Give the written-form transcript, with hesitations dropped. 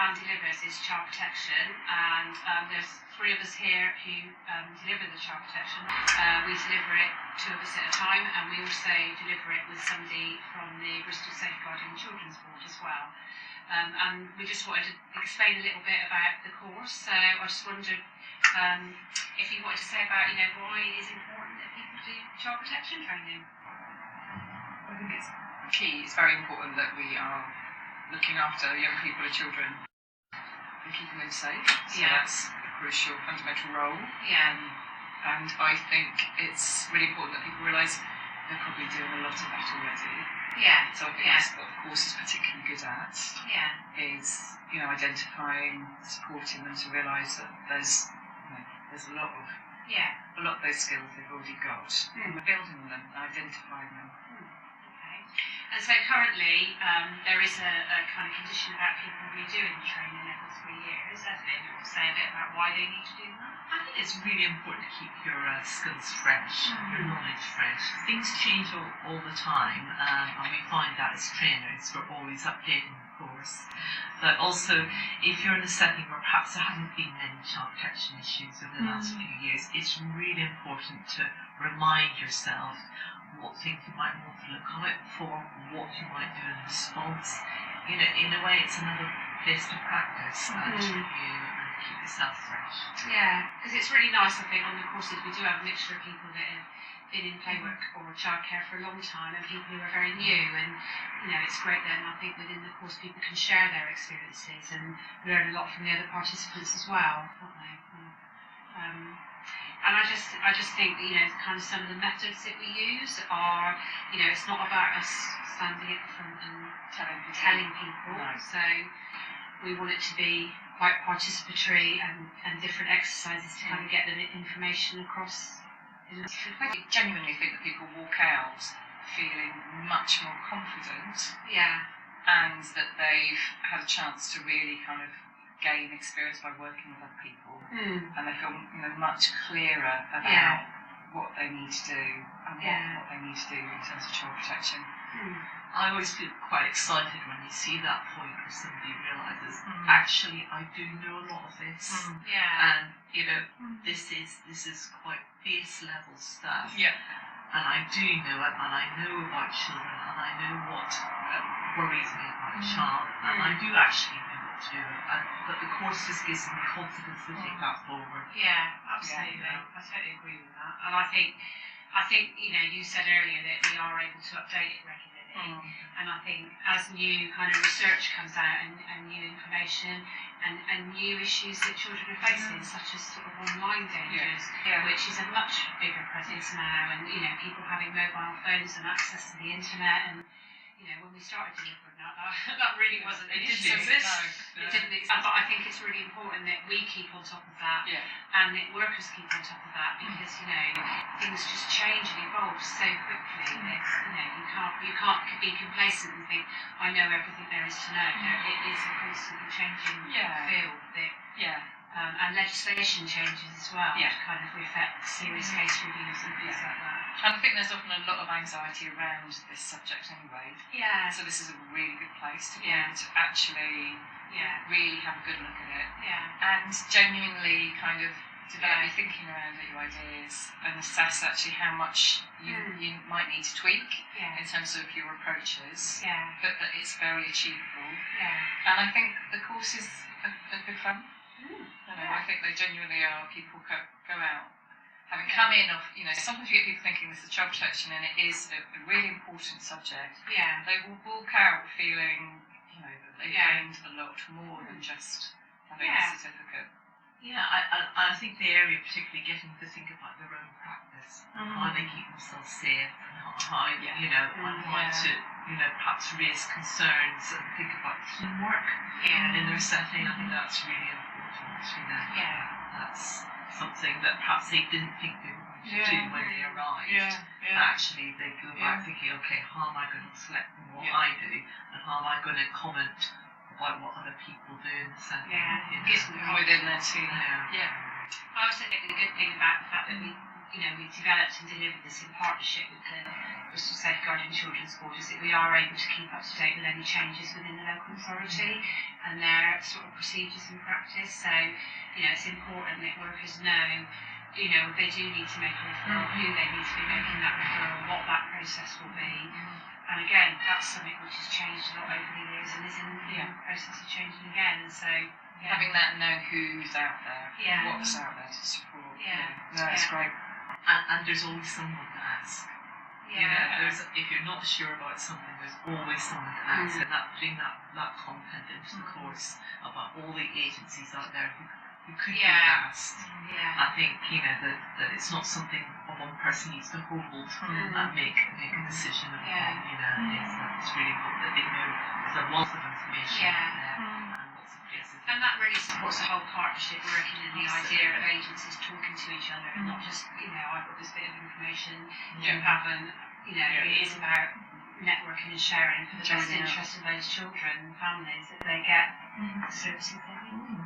Van delivers is child protection, and there's 3 of us here who deliver the child protection. We deliver it 2 of us at a time, and we also deliver it with somebody from the Bristol Safeguarding Children's Board as well. And we just wanted to explain a little bit about the course. So I just wondered if you wanted to say about, why it is important that people do child protection training. I think it's key. It's very important that we are looking after young people and children and keeping them safe. So that's a crucial, fundamental role. Yeah. And I think it's really important that people realise they're probably doing a lot of that already. Yeah. So I think that's what the course is particularly good at. Yeah. Is identifying, supporting them to realise that there's a lot of those skills they've already got. And we're building on them, identifying them. And so currently there is a kind of condition about people redoing the training every 3 years. I think you want to say a bit about why they need to do that. I think it's really important to keep your skills fresh, your knowledge fresh. Things change all the time, and we find that as trainers we're always updating the course. But also, if you're in a setting where perhaps there haven't been many child protection issues over the last few years, it's really important to remind yourself what things you might want to look out for, what you might do in response. In a way, it's another place to practice and review and keep yourself fresh. Yeah, because it's really nice, I think, on the courses we do have a mixture of people that have been in playwork or childcare for a long time and people who are very new, and it's great then, I think, within the course people can share their experiences and learn a lot from the other participants as well, can't they? And I just think that, kind of some of the methods that we use are, it's not about us standing at the front and telling people. No. So we want it to be quite participatory and different exercises to kind of get the information across. I genuinely think that people walk out feeling much more confident. Yeah. And that they've had a chance to really kind of gain experience by working with other people, and they feel much clearer about what they need to do and what they need to do in terms of child protection. I always feel quite excited when you see that point where somebody realises, actually, I do know a lot of this, and this is quite base level stuff. Yeah. And I do know it, and I know about children, and I know what worries me about a child, and I do actually know what to do. But the course just gives them the confidence to take that forward. Yeah, absolutely. Yeah. I totally agree with that. And I think you said earlier that we are able to update it regularly. And I think as new kind of research comes out and new information and new issues that children are facing, such as sort of online dangers, which is a much bigger presence now, and people having mobile phones and access to the internet, and when we started delivering that really wasn't an issue. It didn't exist. But I think it's really important that we keep on top of that, and that workers keep on top of that, because things just change and evolve so quickly that you can't be complacent and think I know everything there is to know. It is a constantly changing field and legislation changes as well to kind of reflect serious case reviews and things like that. And I think there's often a lot of anxiety around this subject anyway. Yeah. So this is a really good place to be able to actually really have a good look at it. Yeah. And genuinely kind of develop your thinking around it, your ideas, and assess actually how much you might need to tweak in terms of your approaches. Yeah. But that it's very achievable. Yeah. And I think the course is a good fun. I think they genuinely are. People go out having come in sometimes you get people thinking this is child protection, and it is a really important subject. Yeah. They will walk out feeling that they've gained a lot more than just having a certificate. Yeah, I think the area particularly getting to think about their own practice, how they keep themselves safe, and how to perhaps raise concerns and think about teamwork in their setting. I think that's really important. That's something that perhaps they didn't think they were going to do when they arrived. Actually, they go back thinking, okay, how am I going to reflect on what I do, and how am I going to comment about what other people do in the setting? Gives them within their team. I also think the good thing about the fact that we we've developed and delivered this in partnership with the Bristol Safeguarding Children's Board, is that we are able to keep up to date with any changes within the local authority and their sort of procedures and practice. So, it's important that workers know, if they do need to make a referral, who they need to be making that referral, what that process will be. And again, that's something which has changed a lot over the years and is in the process of changing again. And so, having that know who's out there, what's out there to support. No, it's great. And there's always someone to ask. If you're not sure about something, there's always someone to ask. And putting that content into the course about all the agencies out there who could be asked. I think that it's not something one person needs to hold and make a decision upon. It's really important that they know there's a lot of information out there and lots of places. And that really supports the whole partnership working and the idea of agencies talking to each other and not just, I've got this bit of information, you haven't. It is about networking and sharing for the best interest of those children and families that they get the services they need.